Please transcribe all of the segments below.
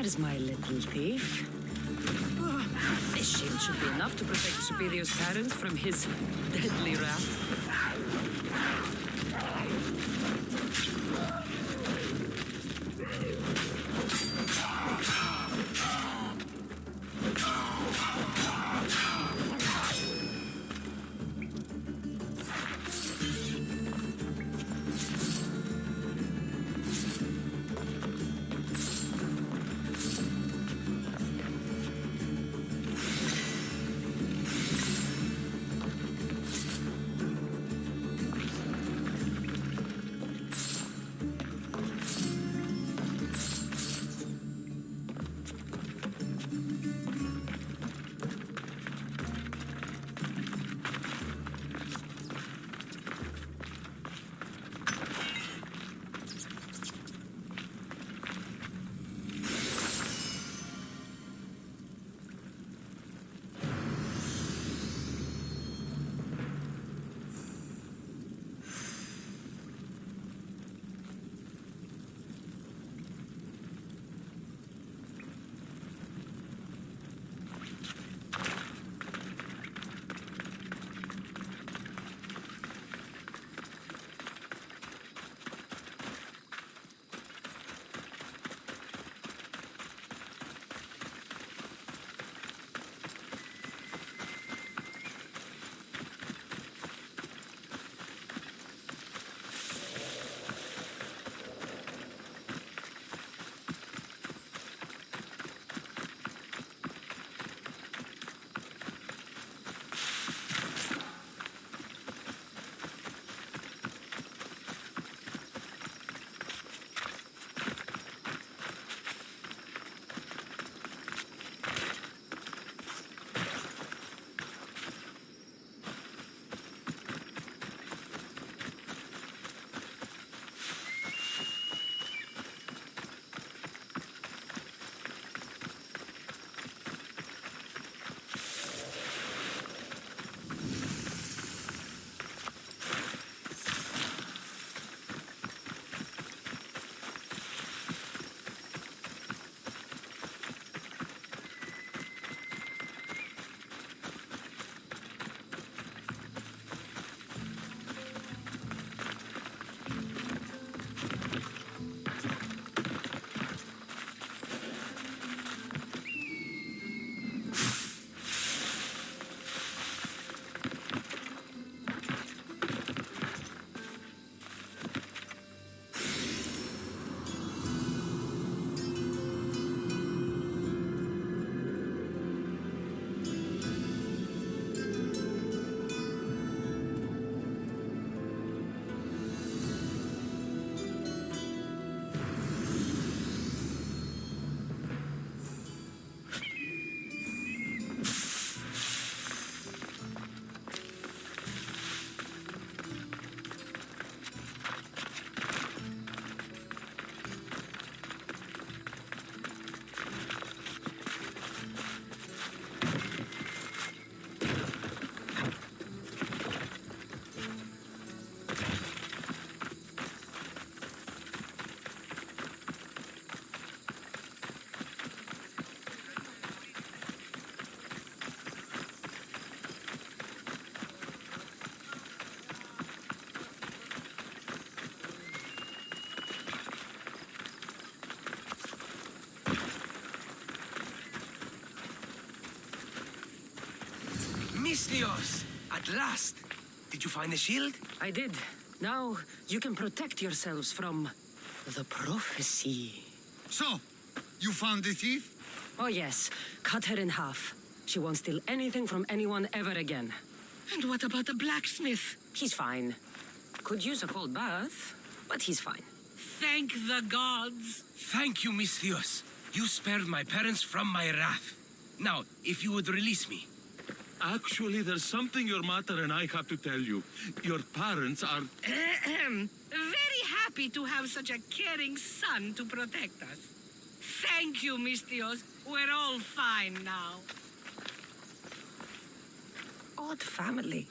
There's my little thief. This shield should be enough to protect Superior's parents from his deadly wrath. Misthios! At last! Did you find the shield? I did. Now you can protect yourselves from the prophecy. So, you found the thief? Oh yes, cut her in half. She won't steal anything from anyone ever again. And what about the blacksmith? He's fine. Could use a cold bath, but he's fine. Thank the gods. Thank you, Misthios. You spared my parents from my wrath. Now, if you would release me. Actually, there's something your mother and I have to tell you. Your parents are... Very happy to have such a caring son to protect us. Thank you, Misthios. We're all fine now. Odd family.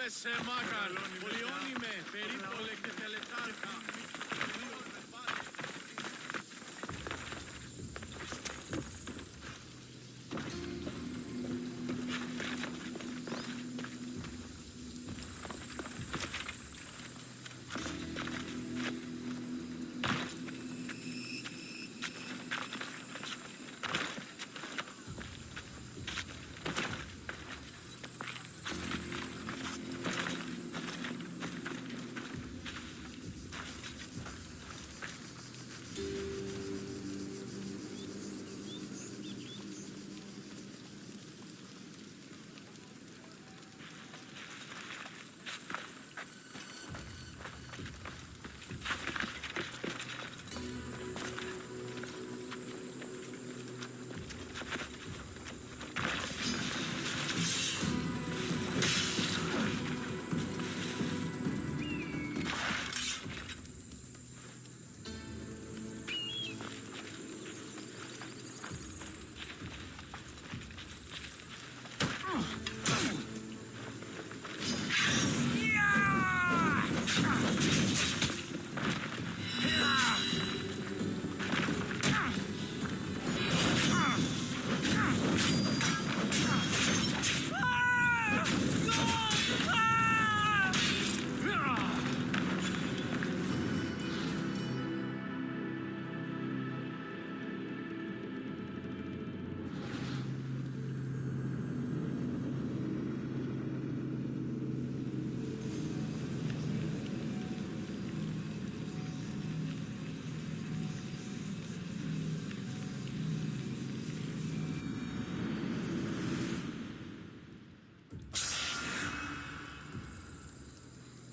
σε μάκαρ, πολιώνυμε, περίπολε και τελετάρκα.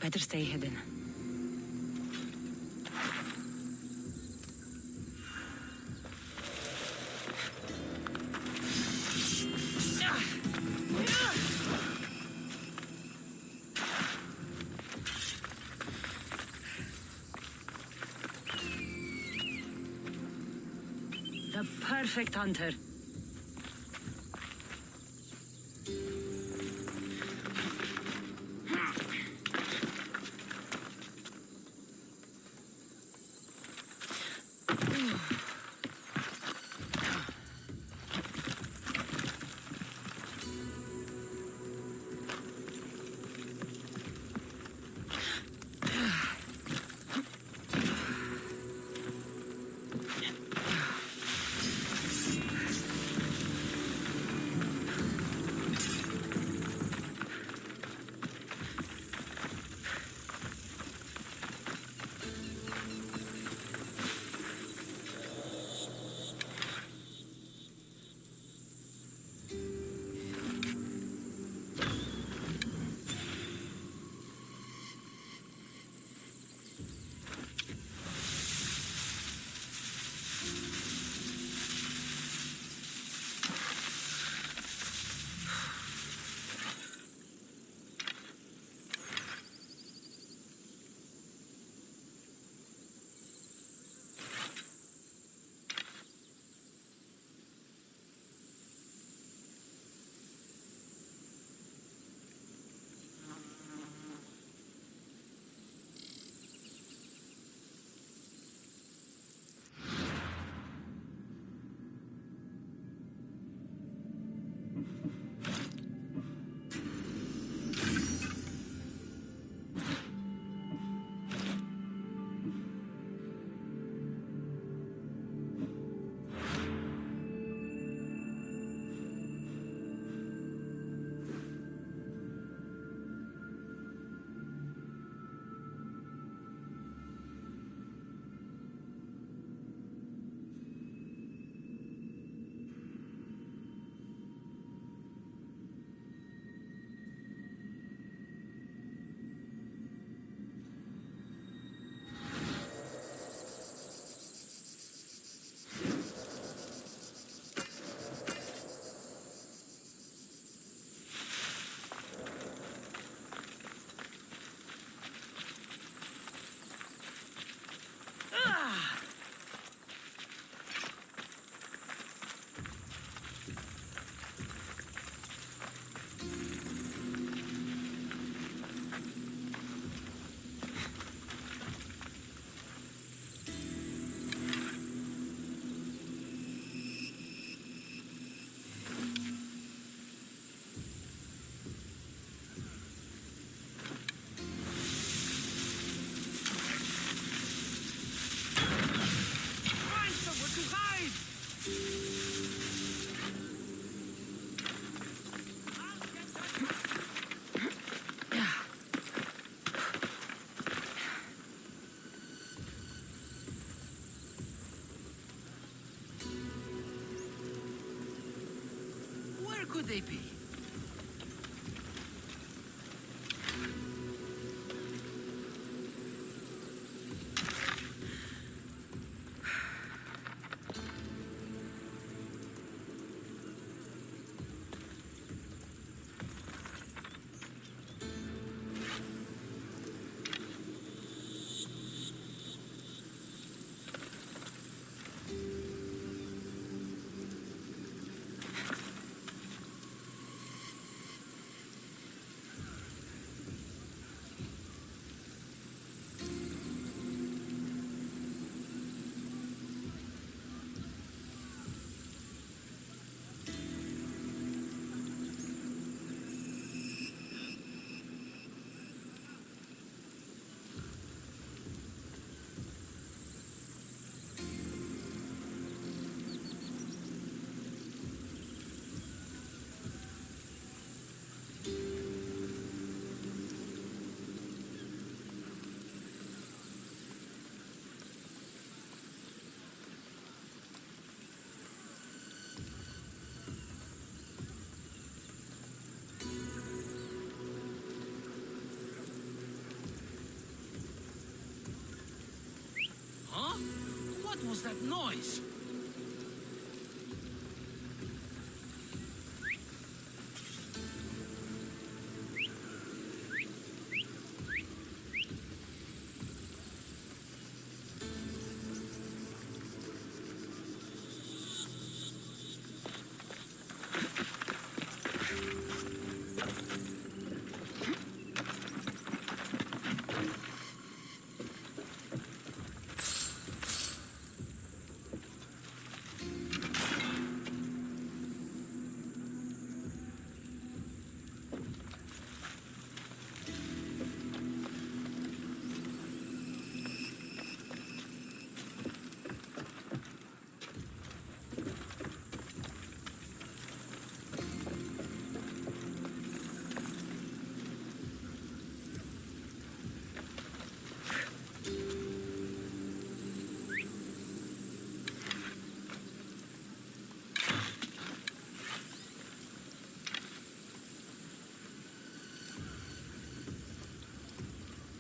Better stay hidden. The perfect hunter. they be? Huh? What was that noise?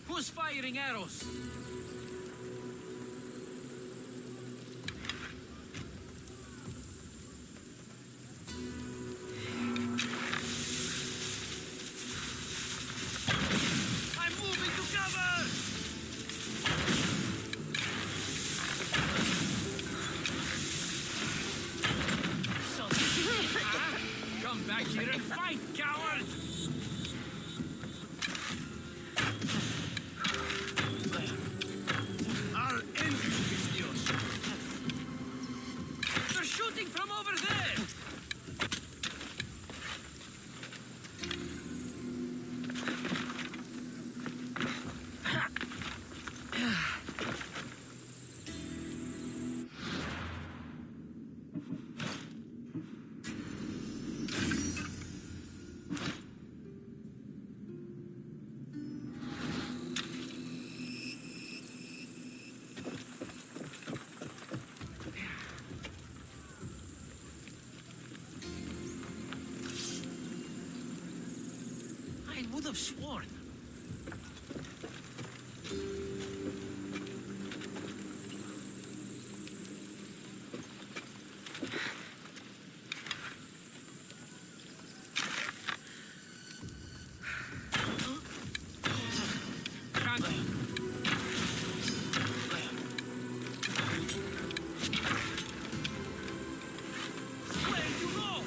Who's firing arrows? I'm moving to cover! Come back here and fight, coward! I'll end you, Vistios. They're shooting from over there! I would have sworn. Where you go?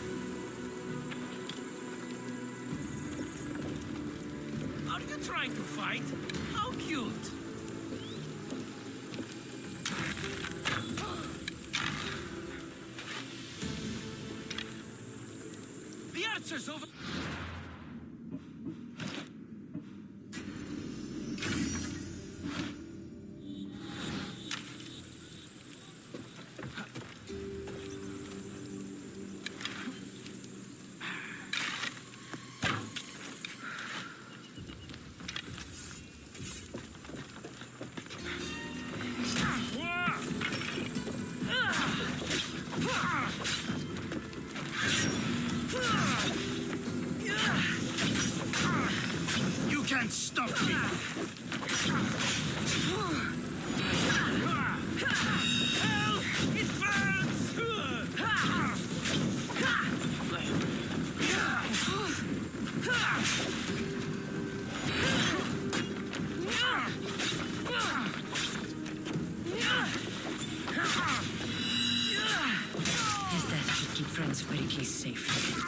Are you trying to fight? How cute! The archers over... Wah! Pericles safe.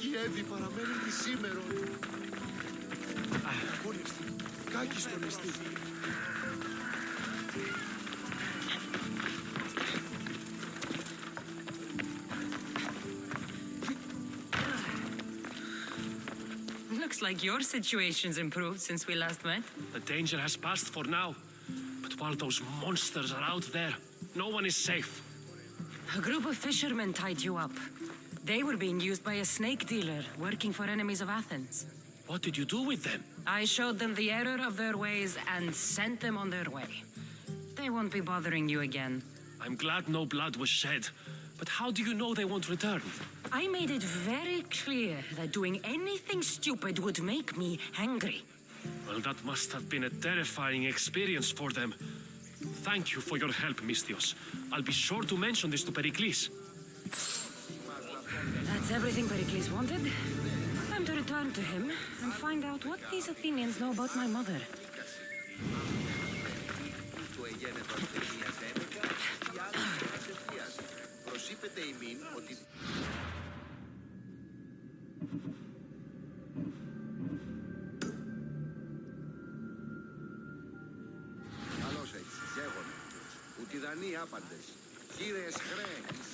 Κιέβη παραμένει τη σήμερον. Κούρεστη, κάκι στο νηστή. Looks like your situation's improved since we last met. The danger has passed for now. But while those monsters are out there, no one is safe. A group of fishermen tied you up. They were being used by a snake dealer working for enemies of Athens. What did you do with them? I showed them the error of their ways and sent them on their way. They won't be bothering you again. I'm glad no blood was shed. But how do you know they won't return? I made it very clear that doing anything stupid would make me angry. Well, that must have been a terrifying experience for them. Thank you for your help, Mystios. I'll be sure to mention this to Pericles. That's everything Pericles wanted. Time to return to him and find out what these Athenians know about my mother. Καλώς έτσι, ζέγον. Ουτιδανοί άπαντες. Κύριες χρέες.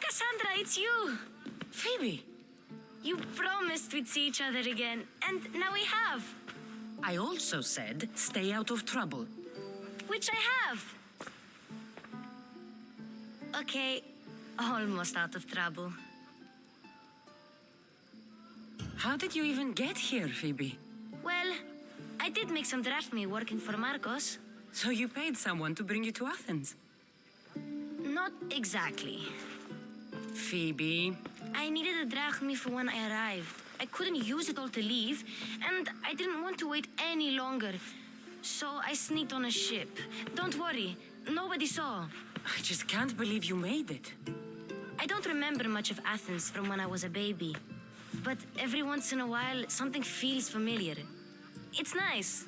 Kassandra, it's you! Phoebe, You promised we'd see each other again, and now we have. I also said stay out of trouble. Which I have. Okay, almost out of trouble. How did you even get here, Phoebe? Well, I did make some drachmae working for Marcos. So you paid someone to bring you to Athens? Not exactly. Phoebe, I needed a drachmae for when I arrived. I couldn't use it all to leave, and I didn't want to wait any longer. So I sneaked on a ship. Don't worry, nobody saw. I just can't believe you made it. I don't remember much of Athens from when I was a baby. But every once in a while, something feels familiar. It's nice.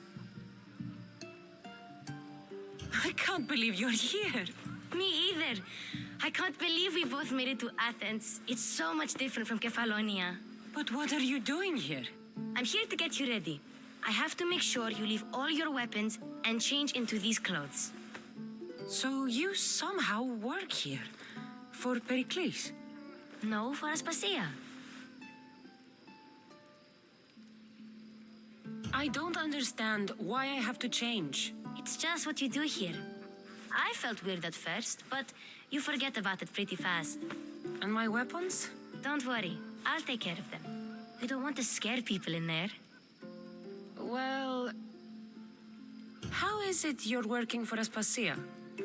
I can't believe you're here. Me either. I can't believe we both made it to Athens. It's so much different from Kefalonia. But what are you doing here? I'm here to get you ready. I have to make sure you leave all your weapons and change into these clothes. So you somehow work here for Pericles? No, for Aspasia. I don't understand why I have to change. It's just what you do here. I felt weird at first, but you forget about it pretty fast. And my weapons? Don't worry, I'll take care of them. We don't want to scare people in there. Well, how is it you're working for Aspasia?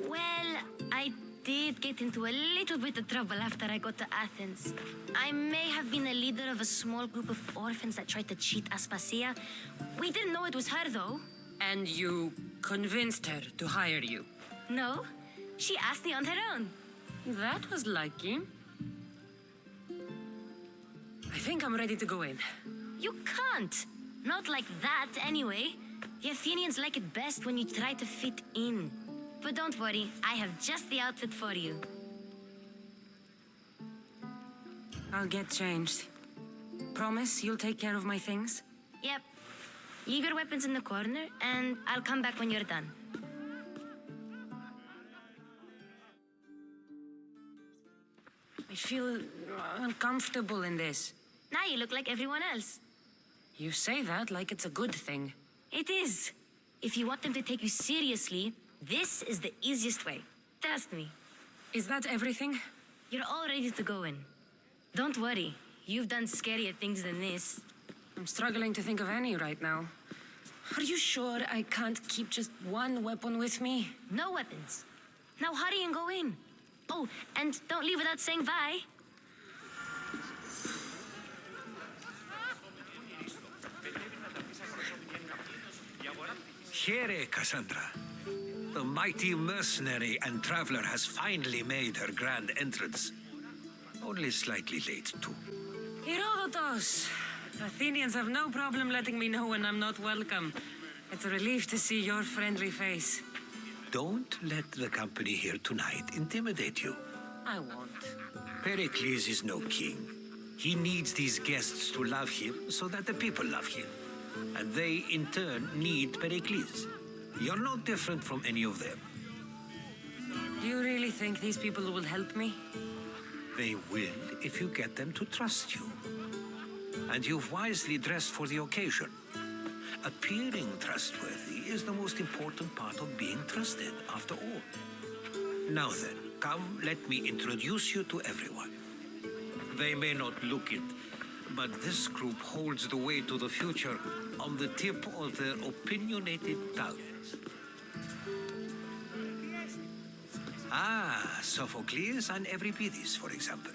Well, I did get into a little bit of trouble after I got to Athens. I may have been a leader of a small group of orphans that tried to cheat Aspasia. We didn't know it was her, though. And you convinced her to hire you? No, she asked me on her own. That was lucky. I think I'm ready to go in. You can't. Not like that, anyway. The Athenians like it best when you try to fit in. But don't worry, I have just the outfit for you. I'll get changed. Promise you'll take care of my things? Yep. Leave your weapons in the corner, and I'll come back when you're done. I feel uncomfortable in this. Now you look like everyone else. You say that like it's a good thing. It is. If you want them to take you seriously, this is the easiest way. Trust me. Is that everything? You're all ready to go in. Don't worry. You've done scarier things than this. I'm struggling to think of any right now. Are you sure I can't keep just one weapon with me? No weapons. Now hurry and go in. Oh, and don't leave without saying bye. Here, Kassandra. The mighty mercenary and traveler has finally made her grand entrance. Only slightly late, too. Herodotus! Athenians have no problem letting me know when I'm not welcome. It's a relief to see your friendly face. Don't let the company here tonight intimidate you. I won't. Pericles is no king. He needs these guests to love him so that the people love him. And they, in turn, need Pericles. You're no different from any of them. Do you really think these people will help me? They will if you get them to trust you. And you've wisely dressed for the occasion. Appearing trustworthy is the most important part of being trusted, after all. Now then, come, let me introduce you to everyone. They may not look it, but this group holds the way to the future on the tip of their opinionated tongues. Ah, Sophocles and Euripides, for example.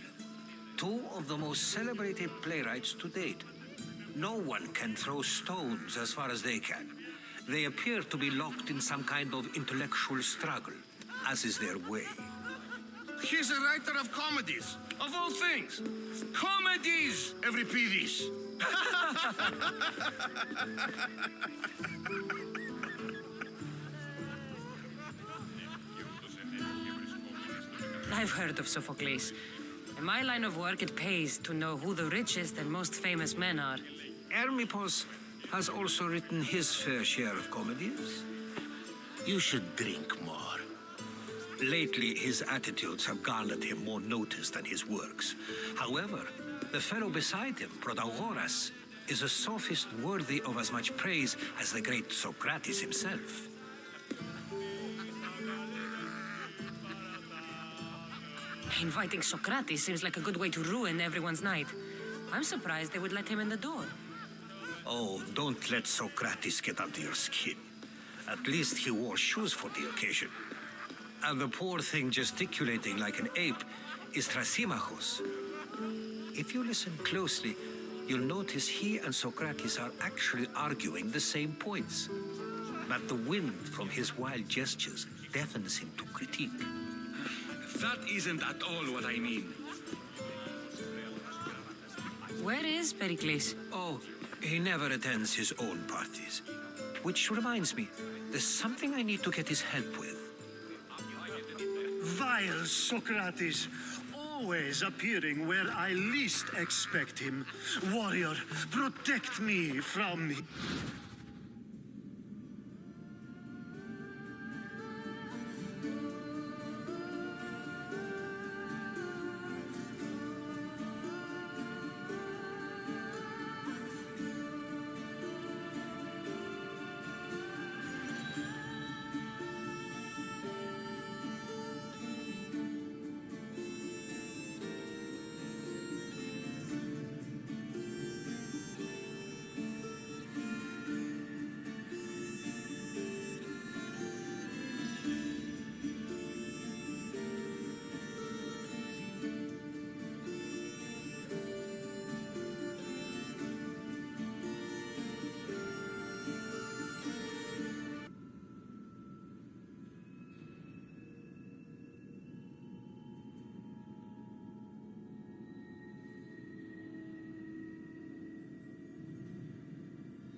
Two of the most celebrated playwrights to date. No one can throw stones as far as they can. They appear to be locked in some kind of intellectual struggle, as is their way. He's a writer of comedies, of all things. Comedies, Euripides. I've heard of Sophocles. In my line of work, it pays to know who the richest and most famous men are. Hermippos has also written his fair share of comedies. You should drink more. Lately, his attitudes have garnered him more notice than his works. However, the fellow beside him, Protagoras, is a sophist worthy of as much praise as the great Socrates himself. Inviting Socrates seems like a good way to ruin everyone's night. I'm surprised they would let him in the door. Oh, don't let Socrates get under your skin. At least he wore shoes for the occasion. And the poor thing gesticulating like an ape is Thrasymachos. If you listen closely, you'll notice he and Socrates are actually arguing the same points. But the wind from his wild gestures deafens him to critique. That isn't at all what I mean. Where is Pericles? Oh, he never attends his own parties. Which reminds me, there's something I need to get his help with. Vile Socrates, always appearing where I least expect him. Warrior, protect me from him.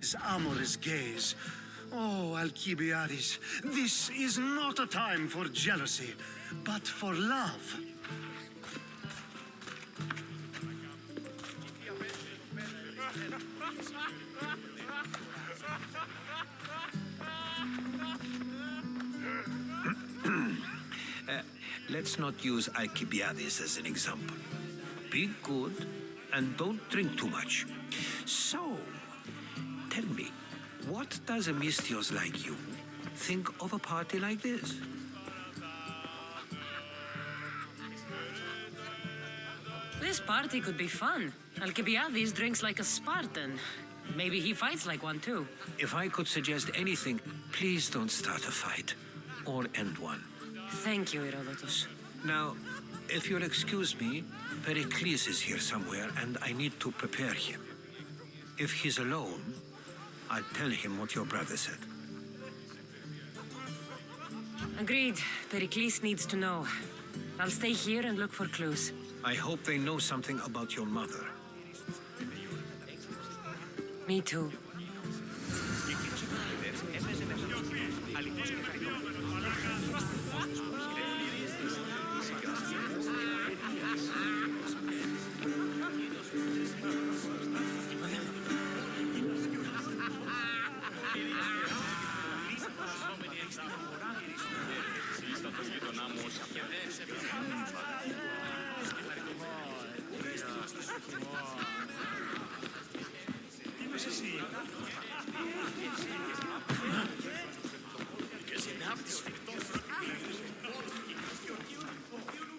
his amorous gaze. Oh, Alcibiades, this is not a time for jealousy, but for love. Let's not use Alcibiades as an example. Be good and don't drink too much. So, tell me, what does a Mystios like you think of a party like this? This party could be fun. Alcibiades drinks like a Spartan. Maybe he fights like one too. If I could suggest anything, please don't start a fight or end one. Thank you, Herodotus. Now, if you'll excuse me, Pericles is here somewhere and I need to prepare him. If he's alone, I'll tell him what your brother said. Agreed. Pericles needs to know. I'll stay here and look for clues. I hope they know something about your mother. Me too.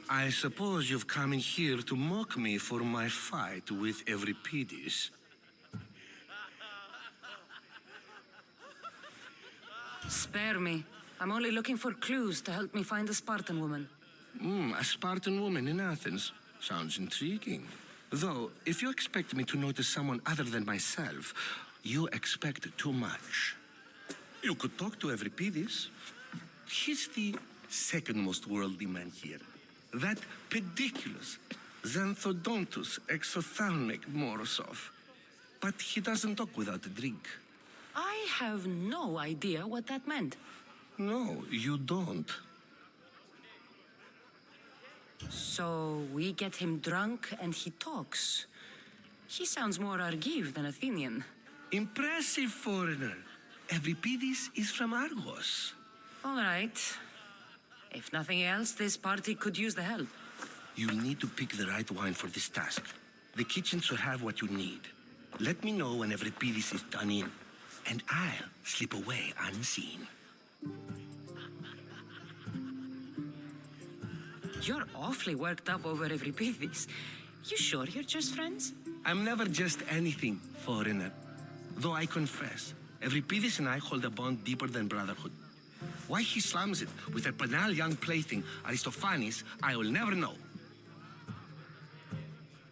I suppose you've come in here to mock me for my fight with Euripides. Spare me. I'm only looking for clues to help me find a Spartan woman. A Spartan woman in Athens. Sounds intriguing. Though, if you expect me to notice someone other than myself, you expect too much. You could talk to Euripides. He's the second most worldly man here. That pediculous, xanthodontus, exophthalmic Morosov. But he doesn't talk without a drink. I have no idea what that meant. No, you don't. So we get him drunk and he talks. He sounds more Argive than Athenian. Impressive, foreigner. Euripides is from Argos. All right. If nothing else, this party could use the help. You'll need to pick the right wine for this task. The kitchen should have what you need. Let me know when Euripides is done in, and I'll slip away unseen. You're awfully worked up over Euripides. You sure you're just friends? I'm never just anything, foreigner. Though I confess, Euripides and I hold a bond deeper than brotherhood. Why he slams it with a banal young plaything, Aristophanes, I will never know.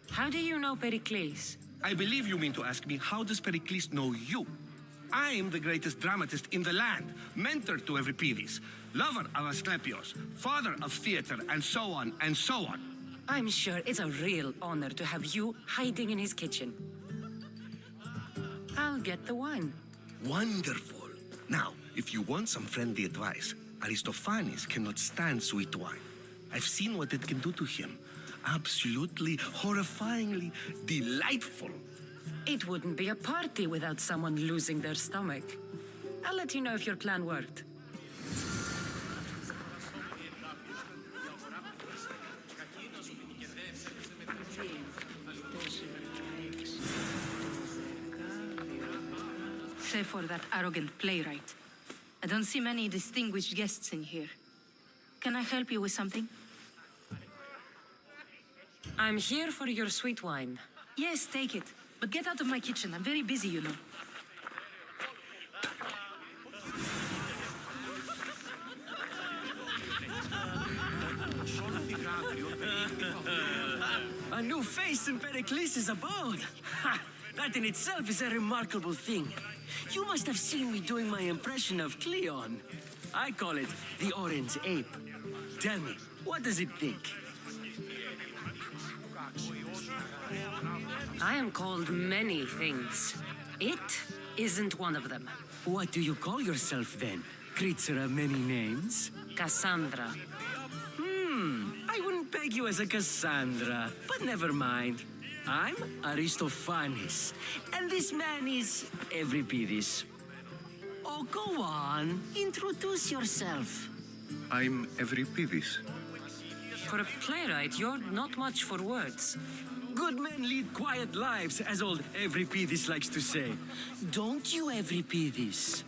How do you know Pericles? I believe you mean to ask me, how does Pericles know you? I am the greatest dramatist in the land, mentor to Euripides, lover of Asclepios, father of theater, and so on and so on. I'm sure it's a real honor to have you hiding in his kitchen. I'll get the wine. Wonderful. Now, if you want some friendly advice, Aristophanes cannot stand sweet wine. I've seen what it can do to him. Absolutely, horrifyingly delightful. It wouldn't be a party without someone losing their stomach. I'll let you know if your plan worked. Save for that arrogant playwright. I don't see many distinguished guests in here. Can I help you with something? I'm here for your sweet wine. Yes, take it. But get out of my kitchen. I'm very busy, you know. A new face in Pericles' abode. Ha! That in itself is a remarkable thing. You must have seen me doing my impression of Cleon. I call it the orange ape. Tell me, what does it think? I am called many things. It isn't one of them. What do you call yourself then? Creature of many names? Kassandra. I wouldn't peg you as a Kassandra, but never mind. I'm Aristophanes, and this man is Euripides. Oh, go on. Introduce yourself. I'm Euripides. For a playwright, you're not much for words. Good men lead quiet lives, as old Euripides likes to say. Don't you, Euripides?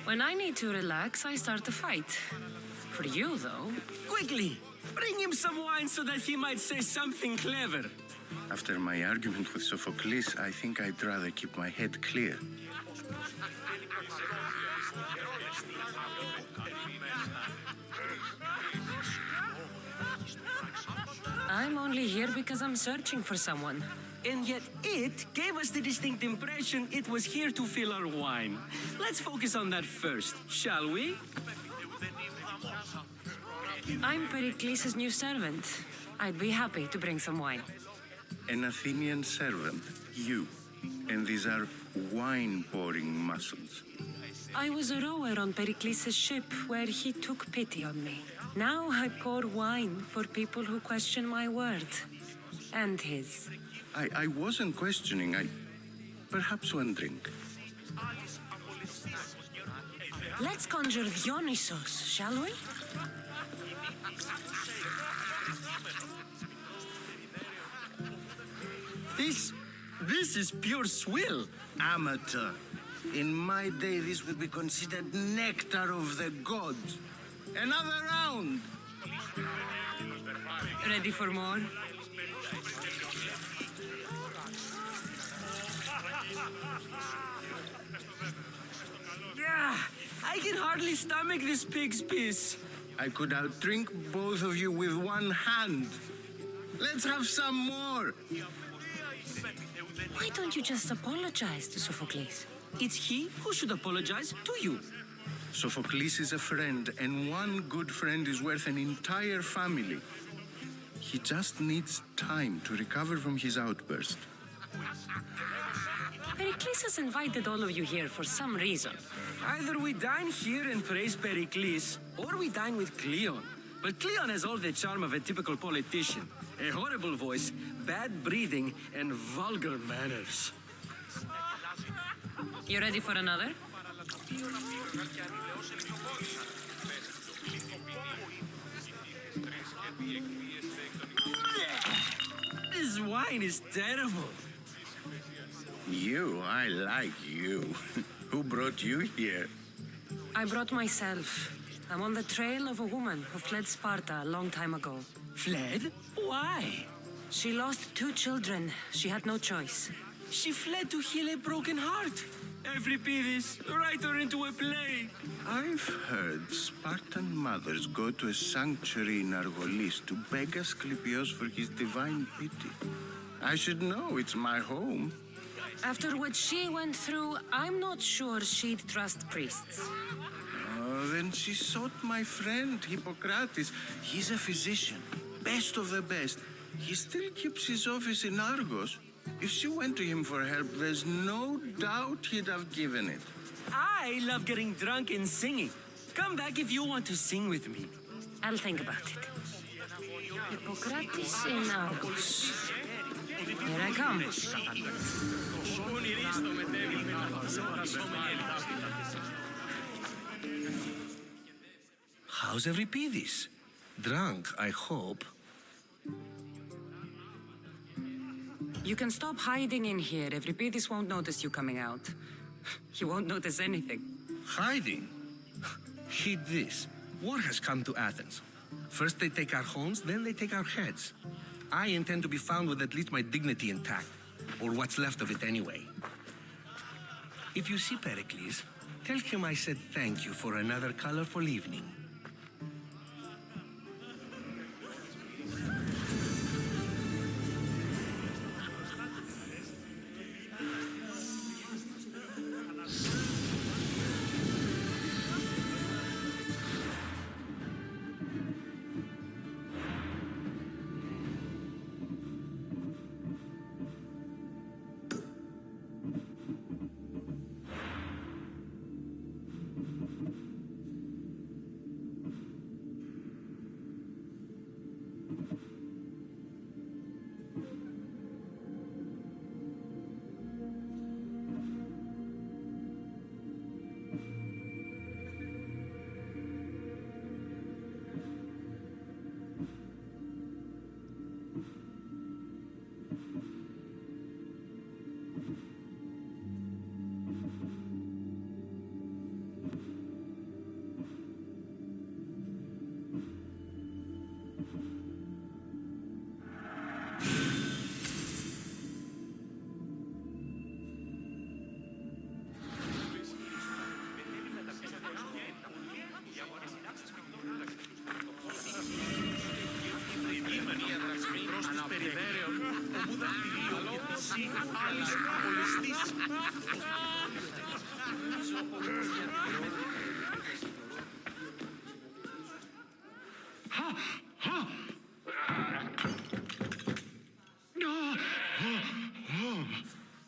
When I need to relax, I start a fight. For you, though... Quickly! Bring him some wine so that he might say something clever. After my argument with Sophocles, I think I'd rather keep my head clear. I'm only here because I'm searching for someone. And yet it gave us the distinct impression it was here to fill our wine. Let's focus on that first, shall we? I'm Pericles' new servant. I'd be happy to bring some wine. An Athenian servant, you. And these are wine-pouring muscles. I was a rower on Pericles' ship where he took pity on me. Now I pour wine for people who question my word. And his. I wasn't questioning. Perhaps one drink. Let's conjure Dionysos, shall we? This is pure swill. Amateur. In my day, this would be considered nectar of the gods. Another round! Ready for more? I can hardly stomach this pig's piss. I could outdrink both of you with one hand. Let's have some more. Why don't you just apologize to Sophocles? It's he who should apologize to you. Sophocles is a friend, and one good friend is worth an entire family. He just needs time to recover from his outburst. Pericles has invited all of you here for some reason. Either we dine here and praise Pericles, or we dine with Cleon. But Cleon has all the charm of a typical politician. A horrible voice, bad breeding, and vulgar manners. You ready for another? This wine is terrible. I like you. Who brought you here? I brought myself. I'm on the trail of a woman who fled Sparta a long time ago. Fled? Why? She lost 2 children. She had no choice. She fled to heal a broken heart. Euripides, write her into a play. I've heard Spartan mothers go to a sanctuary in Argolis to beg Asclepios for his divine pity. I should know, it's my home. After what she went through, I'm not sure she'd trust priests. Oh, then she sought my friend, Hippocrates. He's a physician, best of the best. He still keeps his office in Argos. If she went to him for help, there's no doubt he'd have given it. I love getting drunk and singing. Come back if you want to sing with me. I'll think about it. Hippocrates in Argos. Here I come. How's Euripides? Drunk, I hope. You can stop hiding in here. Euripides won't notice you coming out. He won't notice anything. Hiding? Heed this. War has come to Athens. First they take our homes, then they take our heads. I intend to be found with at least my dignity intact. Or what's left of it anyway. If you see Pericles, tell him I said thank you for another colorful evening.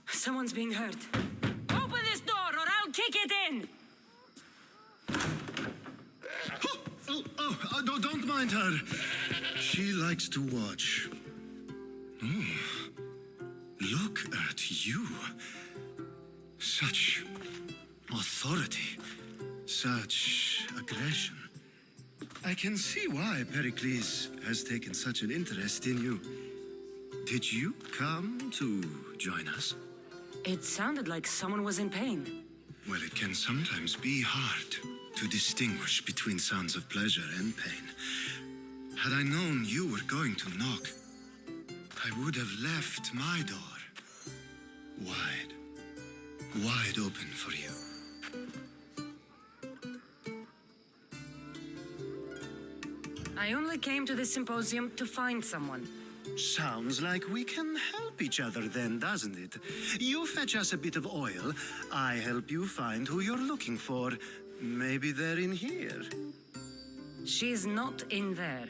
Someone's being hurt. Open this door or I'll kick it in! No, don't mind her. She likes to watch. Oh, look at you. Such authority, such aggression. I can see why Pericles has taken such an interest in you. Did you come to join us? It sounded like someone was in pain. Well, it can sometimes be hard to distinguish between sounds of pleasure and pain. Had I known you were going to knock, I would have left my door wide open for you. I only came to the symposium to find someone. Sounds like we can help each other then, doesn't it? You fetch us a bit of oil, I help you find who you're looking for. Maybe they're in here. She's not in there.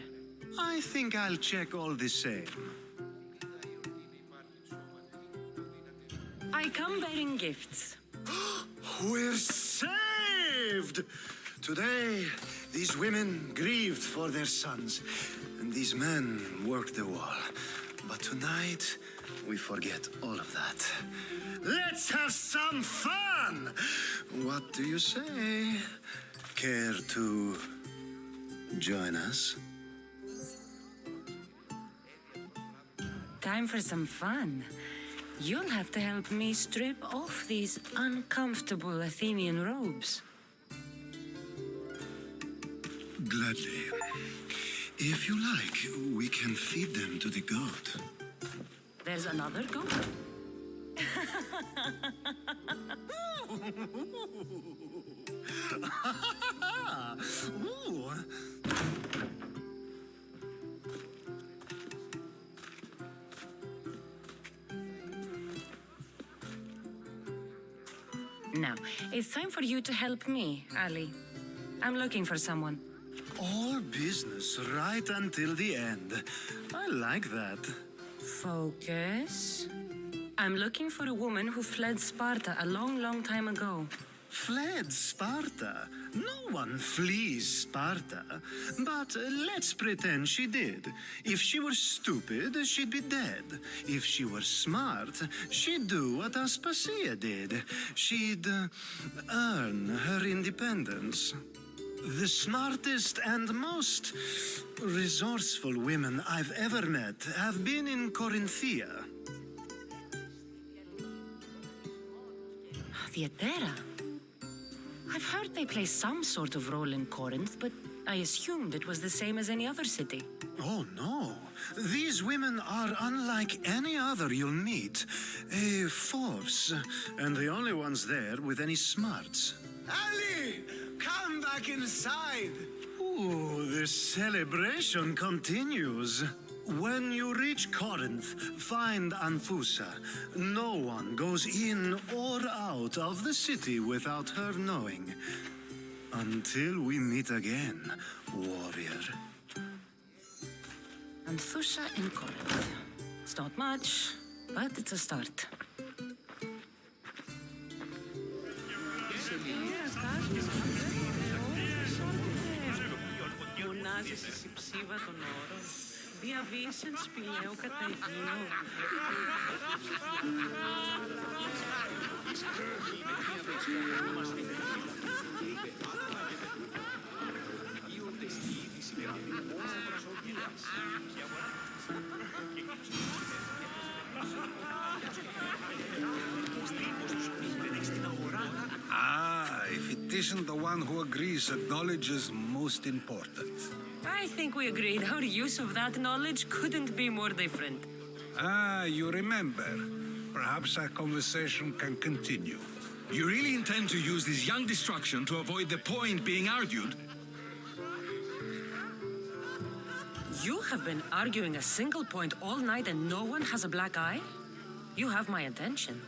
I think I'll check all the same. I come bearing gifts. We're saved! Today, these women grieved for their sons, and these men worked the wall. But tonight, we forget all of that. Let's have some fun! What do you say? Care to join us? Time for some fun. You'll have to help me strip off these uncomfortable Athenian robes. Gladly. If you like, we can feed them to the goat. There's another goat? Ooh. Now, it's time for you to help me, Ali. I'm looking for someone. All business right until the end. I like that. Focus. I'm looking for a woman who fled Sparta a long, long time ago. Fled Sparta? No one flees Sparta. But let's pretend she did. If she were stupid, she'd be dead. If she were smart, she'd do what Aspasia did. She'd earn her independence. The smartest and most resourceful women I've ever met have been in Corinthia. Theatera. I've heard they play some sort of role in Corinth, but I assumed it was the same as any other city. Oh, no. These women are unlike any other you'll meet. A force, and the only ones there with any smarts. Ali! Come back inside! Ooh, the celebration continues. When you reach Corinth, find Anfusa. No one goes in or out of the city without her knowing. Until we meet again, warrior. Anthusha in Corinth. It's not much, but it's a start. Μονάζεσαι στη ψήβα των όρων, διαβήσεν σπηλαίο κατά Αιγαίο. If it isn't the one who agrees that knowledge is most important. I think we agreed our use of that knowledge couldn't be more different. You remember. Perhaps our conversation can continue. You really intend to use this young destruction to avoid the point being argued? You have been arguing a single point all night and no one has a black eye? You have my attention.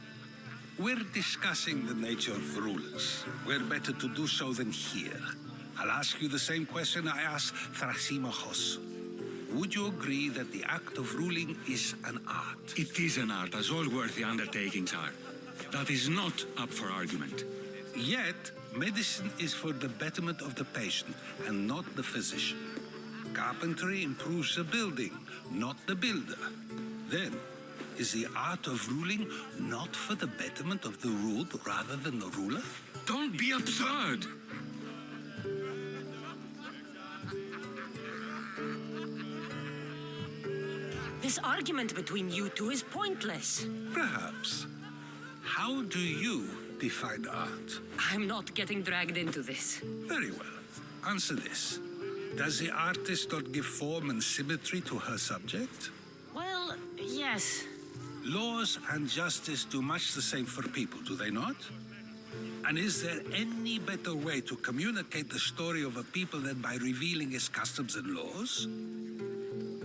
We're discussing the nature of rulers. Where better to do so than here? I'll ask you the same question I asked Thrasymachos. Would you agree that the act of ruling is an art? It is an art, as all worthy undertakings are. That is not up for argument. Yet, medicine is for the betterment of the patient and not the physician. Carpentry improves the building, not the builder. Then, is the art of ruling not for the betterment of the ruled rather than the ruler? Don't be absurd! This argument between you two is pointless. Perhaps. How do you define art? I'm not getting dragged into this. Very well. Answer this. Does the artist not give form and symmetry to her subject? Well, yes. Laws and justice do much the same for people, do they not? And is there any better way to communicate the story of a people than by revealing its customs and laws?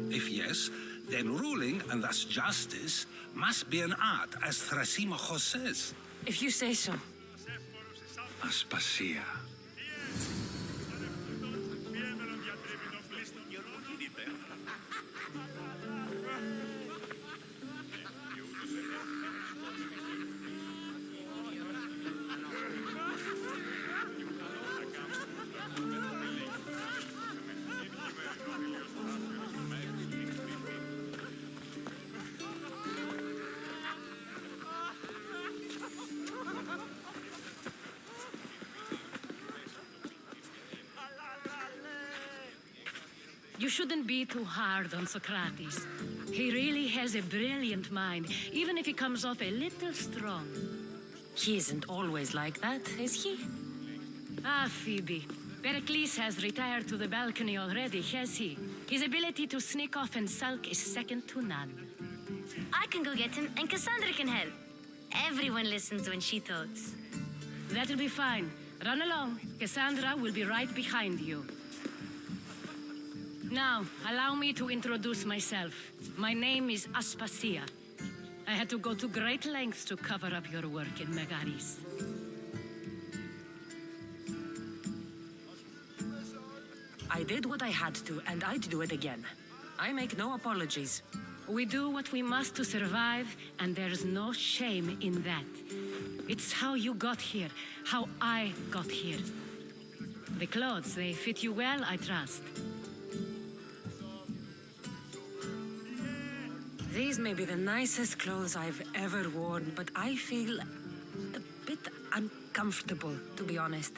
If yes, then ruling, and thus justice, must be an art, as Thrasymachos says. If you say so. Aspasia. You shouldn't be too hard on Socrates. He really has a brilliant mind, even if he comes off a little strong. He isn't always like that, is he? Ah, Phoebe. Pericles has retired to the balcony already, has he? His ability to sneak off and sulk is second to none. I can go get him, and Kassandra can help. Everyone listens when she talks. That'll be fine. Run along. Kassandra will be right behind you. Now, allow me to introduce myself. My name is Aspasia. I had to go to great lengths to cover up your work in Megaris. I did what I had to, and I'd do it again. I make no apologies. We do what we must to survive, and there's no shame in that. It's how you got here, how I got here. The clothes, they fit you well, I trust. These may be the nicest clothes I've ever worn, but I feel a bit uncomfortable, to be honest.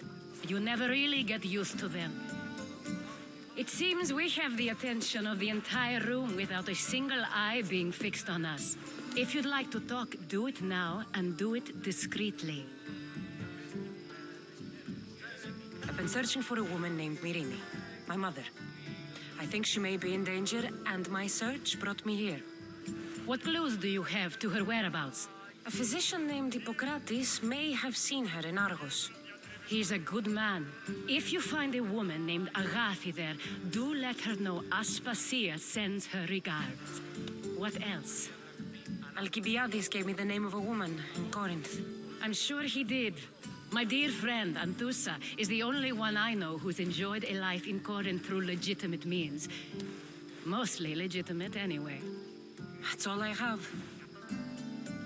You never really get used to them. It seems we have the attention of the entire room without a single eye being fixed on us. If you'd like to talk, do it now, and do it discreetly. I've been searching for a woman named Myrine, my mother. I think she may be in danger, and my search brought me here. What clues do you have to her whereabouts? A physician named Hippocrates may have seen her in Argos. He's a good man. If you find a woman named Agathi there, do let her know Aspasia sends her regards. What else? Alcibiades gave me the name of a woman in Corinth. I'm sure he did. My dear friend, Anthusa, is the only one I know who's enjoyed a life in Corinth through legitimate means. Mostly legitimate, anyway. That's all I have.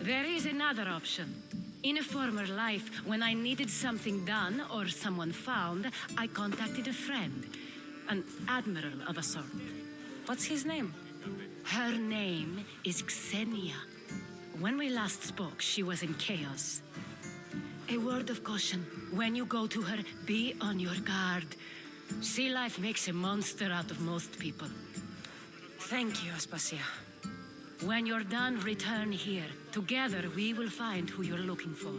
There is another option. In a former life, when I needed something done or someone found, I contacted a friend. An admiral of a sort. What's his name? Her name is Xenia. When we last spoke, she was in chaos. A word of caution. When you go to her, be on your guard. Sea life makes a monster out of most people. Thank you, Aspasia. When you're done, return here. Together, we will find who you're looking for.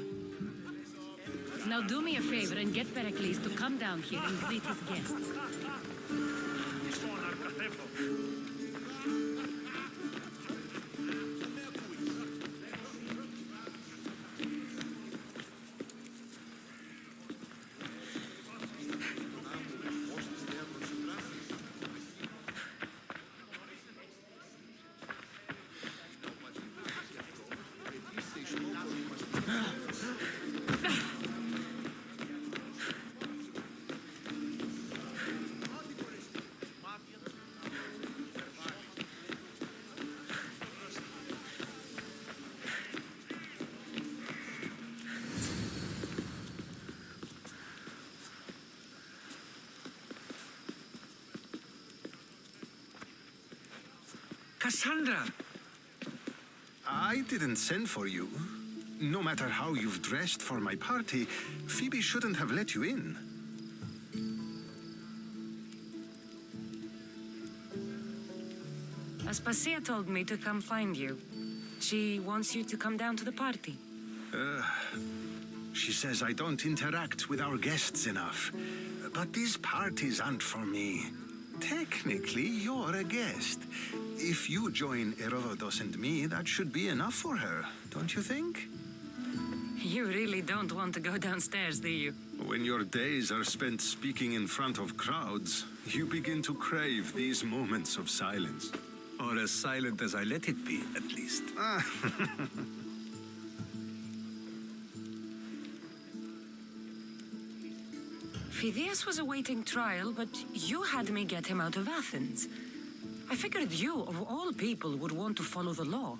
Now do me a favor and get Pericles to come down here and greet his guests. Kassandra! I didn't send for you. No matter how you've dressed for my party, Phoebe shouldn't have let you in. Aspasia told me to come find you. She wants you to come down to the party. She says I don't interact with our guests enough. But these parties aren't for me. Technically, you're a guest. If you join Herodotus and me, that should be enough for her, don't you think? You really don't want to go downstairs, do you? When your days are spent speaking in front of crowds, you begin to crave these moments of silence. Or as silent as I let it be, at least. Phidias was awaiting trial, but you had me get him out of Athens. I figured you, of all people, would want to follow the law.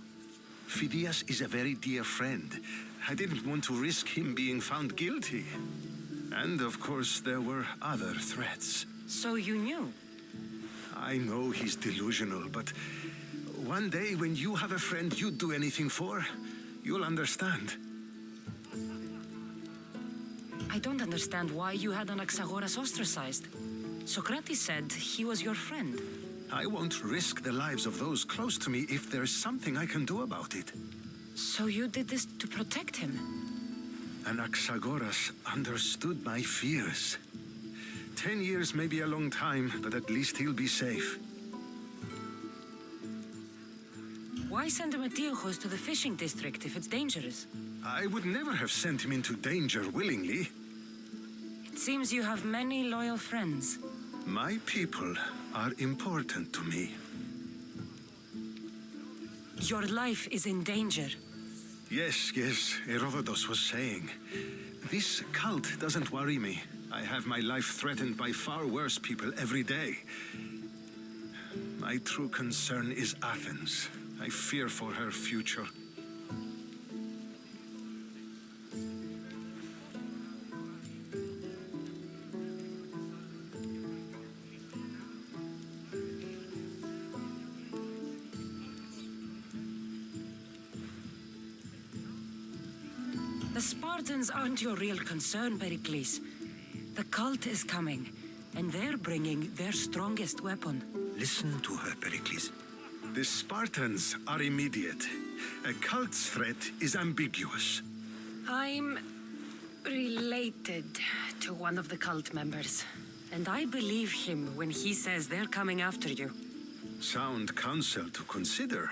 Phidias is a very dear friend. I didn't want to risk him being found guilty. And of course, there were other threats. So you knew? I know he's delusional, but one day when you have a friend you'd do anything for, you'll understand. I don't understand why you had Anaxagoras ostracized. Socrates said he was your friend. I won't risk the lives of those close to me if there's something I can do about it. So you did this to protect him? Anaxagoras understood my fears. 10 years may be a long time, but at least he'll be safe. Why send Emetiochos to the fishing district if it's dangerous? I would never have sent him into danger willingly. It seems you have many loyal friends. My people are important to me. Your life is in danger. Yes, Herodotus was saying. This cult doesn't worry me. I have my life threatened by far worse people every day. My true concern is Athens. I fear for her future. The Spartans aren't your real concern, Pericles. The cult is coming, and they're bringing their strongest weapon. Listen to her, Pericles. The Spartans are immediate. A cult's threat is ambiguous. I'm related to one of the cult members, and I believe him when he says they're coming after you. Sound counsel to consider.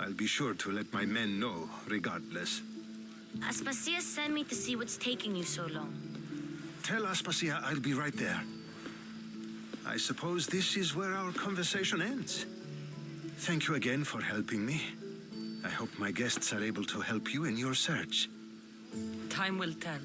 I'll be sure to let my men know, regardless. Aspasia sent me to see what's taking you so long. Tell Aspasia I'll be right there. I suppose this is where our conversation ends. Thank you again for helping me. I hope my guests are able to help you in your search. Time will tell.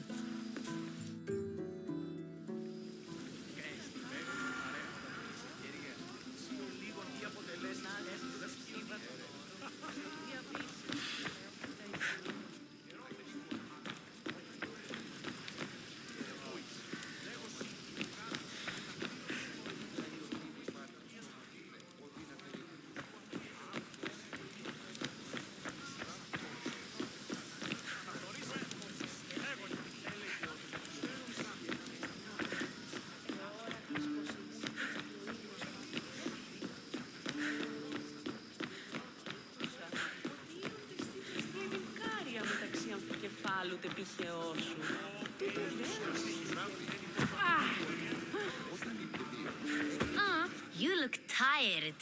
You look tired.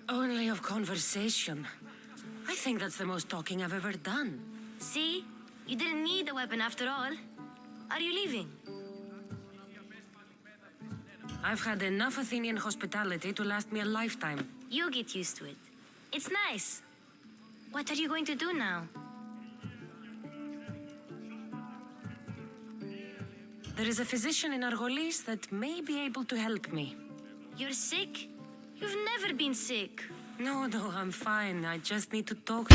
Only of conversation. I think that's the most talking I've ever done. See? You didn't need a weapon after all. Are you leaving? I've had enough Athenian hospitality to last me a lifetime. You'll get used to it. It's nice. What are you going to do now? There is a physician in Argolis that may be able to help me. You're sick? You've never been sick. No, I'm fine. I just need to talk.